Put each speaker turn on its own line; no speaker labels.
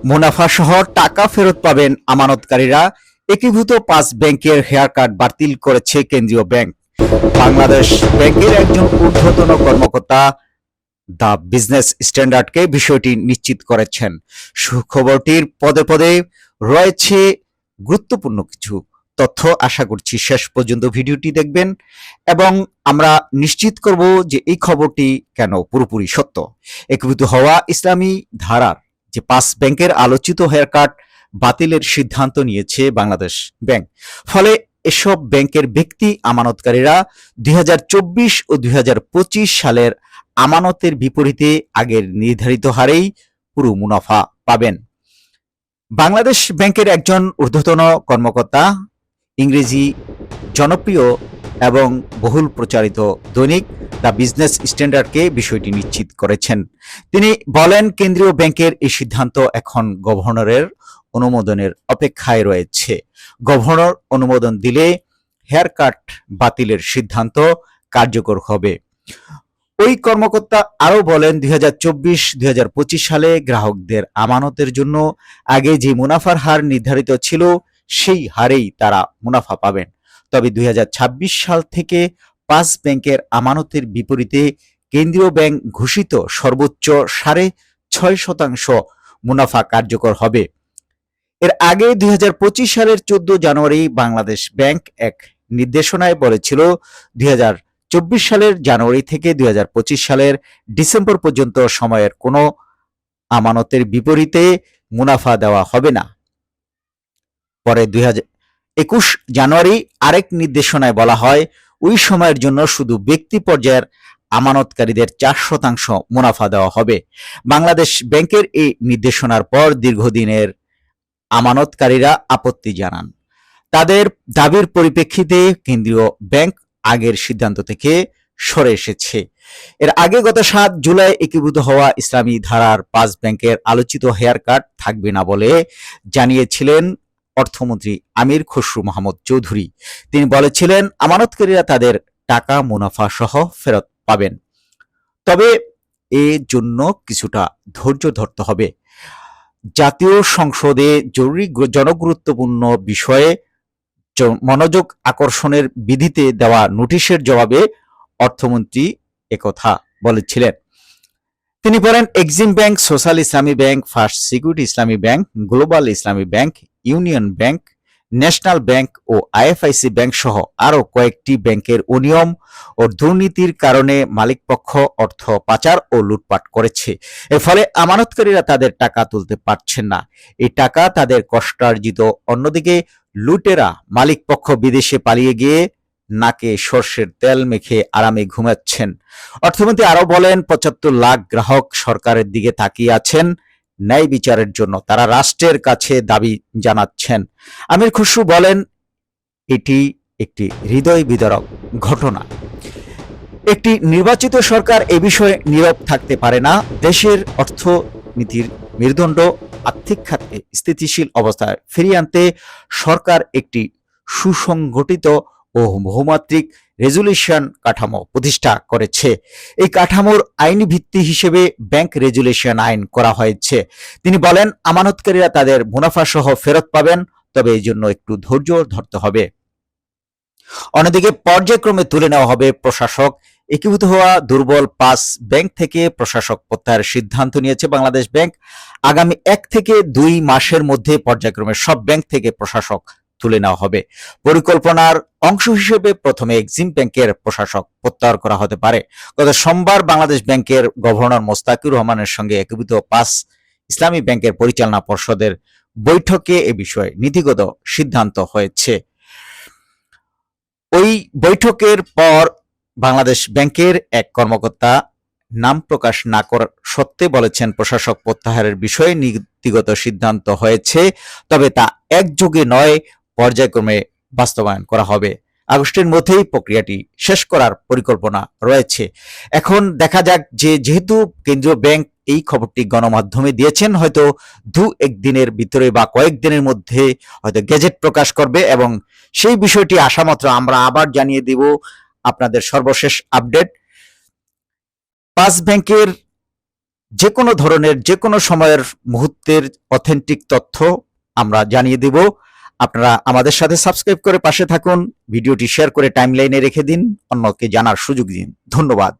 মুনাফাসহ টাকা ফেরত পাবেন আমানতকারীরা। একীভূত 5 ব্যাংকের হেয়ার কাট বাতিল করেছে কেন্দ্রীয় ব্যাংক। বাংলাদেশ ব্যাংকের একজন ঊর্ধ্বতন কর্মকর্তা দ্য বিজনেস স্ট্যান্ডার্ডকে বিষয়টি নিশ্চিত করেছেন। সুখবরটির পদে পদে রয়েছে গুরুত্বপূর্ণ কিছু তথ্য। আশা করছি শেষ পর্যন্ত ভিডিওটি দেখবেন এবং আমরা নিশ্চিত করব যে এই খবরটি কেন পুরোপুরি সত্য। একীভূত হওয়া ইসলামী ধারার যে 5 ব্যাংকের আলোচিত হেয়ার কাট বাতিলের সিদ্ধান্ত নিয়েছে বাংলাদেশ ব্যাংক। ফলে এসব ব্যাংকের ব্যক্তি আমানতকারীরা 2024 ও 2025 সালের আমানতের বিপরীতে আগের নির্ধারিত হারেই পুরো মুনাফা পাবেন। বাংলাদেশ ব্যাংকের একজন ঊর্ধ্বতন কর্মকর্তা ইংরেজি জনপ্রিয় এবং বহুল প্রচারিত দৈনিক দ্য বিজনেস স্ট্যান্ডার্ডকে বিষয়টি নিশ্চিত করেছেন। তিনি বলেন, কেন্দ্রীয় ব্যাংকের এই সিদ্ধান্ত এখন গভর্নরের অনুমোদনের অপেক্ষায় রয়েছে। গভর্নর অনুমোদন দিলে হেয়ার কাট বাতিলের সিদ্ধান্ত কার্যকর হবে। ওই কর্মকর্তা আরো বলেন, 2024-2025 সালে গ্রাহকদের আমানতের জন্য আগে যে মুনাফার হার নির্ধারিত ছিল সেই হারেই তারা মুনাফা পাবেন। তবে 2026 সাল থেকে 5 ব্যাংকের আমানতের বিপরীতে কেন্দ্রীয় ব্যাংক ঘোষিত সর্বোচ্চ 6.5% মুনাফা কার্যকর হবে। এর আগে 2025 সালের 14 জানুয়ারি বাংলাদেশ ব্যাংক এক নির্দেশনায় বলেছিল 2024 সালের জানুয়ারি থেকে 2025 সালের ডিসেম্বর পর্যন্ত সময়ের কোনো আমানতের বিপরীতে মুনাফা দেওয়া হবে না। পরে 2021 জানুয়ারি আরেক নির্দেশনায় বলা হয়, ওই সময়ের জন্য শুধু ব্যক্তি পর্যায়ের আমানতকারীদের 4% মুনাফা দেওয়া হবে। বাংলাদেশ ব্যাংকের এই নির্দেশনার পর দীর্ঘদিনের আমানতকারীরা আপত্তি জানান। তাদের দাবির পরিপ্রেক্ষিতে কেন্দ্রীয় ব্যাংক আগের সিদ্ধান্ত থেকে সরে এসেছে। এর আগে গত 7 জুলাই একীভূত হওয়া ইসলামী ধারার 5 ব্যাংকের আলোচিত হেয়ার কাট থাকবে না বলে জানিয়েছিলেন অর্থমন্ত্রী আমির খসরু মাহমুদ চৌধুরী। তিনি বলেছিলেন, আমানতকারীরা তাদের টাকা মুনাফা সহ ফেরত পাবেন, তবে এর জন্য কিছুটা ধৈর্য ধরতে হবে। জাতীয় সংসদে জরুরি জনগুরুত্বপূর্ণ বিষয়ে মনোযোগ আকর্ষণের বিধিতে দেওয়া নোটিশের জবাবে অর্থমন্ত্রী একথা বলেছিলেন। তিনি বলেন, EXIM bank, social Islami bank, first security Islami bank, global Islami bank, union bank, national bank ও আইএফআইসি ব্যাংক সহ আরও কয়েকটি ব্যাংকের অনিয়ম ও দুর্নীতির কারণে মালিকপক্ষ অর্থ পাচার ও লুটপাট করেছে। এর ফলে আমানতকারীরা তাদের টাকা তুলতে পারছেন না। এই টাকা তাদের কষ্টার্জিত। অন্যদিকে লুটেরা মালিকপক্ষ বিদেশে পালিয়ে গিয়ে নাকে সর্ষের তেল মেখে আরামে ঘুমাচ্ছেন। অর্থমন্ত্রী আরো বলেন, 75 লাখ গ্রাহক সরকারের দিকে তাকিয়ে আছেন ন্যায় বিচারের জন্য। তারা রাষ্ট্রের কাছে দাবি জানাচ্ছেন। আমির খসরু বলেন, এটি একটি হৃদয় বিদারক ঘটনা। একটি নির্বাচিত সরকার এ বিষয়ে নীরব থাকতে পারে না। দেশের অর্থনীতির মেরুদণ্ড আর্থিক খাতে স্থিতিশীল অবস্থায় ফিরিয়ে আনতে সরকার একটি সুসংগঠিত ও বহুমাত্রিক রেজুলেশন কাঠামো প্রতিষ্ঠা করেছে। এই কাঠামোর আইনি ভিত্তি হিসেবে ব্যাংক রেজুলেশন আইন করা হয়েছে। তিনি বলেন, আমানতকারীরা তাদের মুনাফা সহ ফেরত পাবেন, তবে এই জন্য একটু ধৈর্য ধরতে হবে। অন্যদিকে পর্যায়ক্রমে তুলে নেওয়া হবে প্রশাসক। একীভূত হওয়া দুর্বল 5 ব্যাংক থেকে প্রশাসক প্রত্যাহারের সিদ্ধান্ত নিয়েছে বাংলাদেশ ব্যাংক। আগামী 1 থেকে 2 মাসের মধ্যে পর্যায়ক্রমে সব ব্যাংক থেকে প্রশাসক তুলে নেওয়া হবে। পরিকল্পনার অংশ হিসেবে প্রথমে এক্সিম ব্যাংকের প্রশাসক প্রত্যাহার করা হতে পারে। গত সোমবার বাংলাদেশ ব্যাংকের গভর্নর মোস্তাকির রহমানের সঙ্গে একীভূত 5 ইসলামী ব্যাংকের পরিচালনা পর্ষদের বৈঠকে এ বিষয়ে নীতিগত সিদ্ধান্ত হয়েছে। ওই বৈঠকের পর বাংলাদেশ ব্যাংকের এক কর্মকর্তা নাম প্রকাশ না করার সত্ত্বে বলেছেন, প্রশাসক প্রত্যাহারের বিষয়ে নীতিগত সিদ্ধান্ত হয়েছে, তবে তা একযোগে নয়, পর্যায়ক্রমে বাস্তবায়ন করা হবে। আগস্টের মধ্যেই প্রক্রিয়াটি শেষ করার পরিকল্পনা রয়েছে। এখন দেখা যাক যে যেহেতু কেন্দ্রীয় ব্যাংক এই খবরটি গণমাধ্যমে দিয়েছেন, হয়তো 2-1 দিনের ভিতরে বা কয়েকদিনের মধ্যে হয়তো গেজেট প্রকাশ করবে এবং সেই বিষয়টি আসা মাত্র আমরা আবার জানিয়ে দিব আপনাদের সর্বশেষ আপডেট। 5 ব্যাংকের যে কোনো ধরনের যে কোনো সময়ের মুহূর্তের অথেন্টিক তথ্য আমরা জানিয়ে দেব। আপনারা আমাদের সাথে সাবস্ক্রাইব করে পাশে থাকুন, ভিডিওটি শেয়ার করে টাইমলাইনে রেখে দিন, অন্যকে জানার সুযোগ দিন। ধন্যবাদ।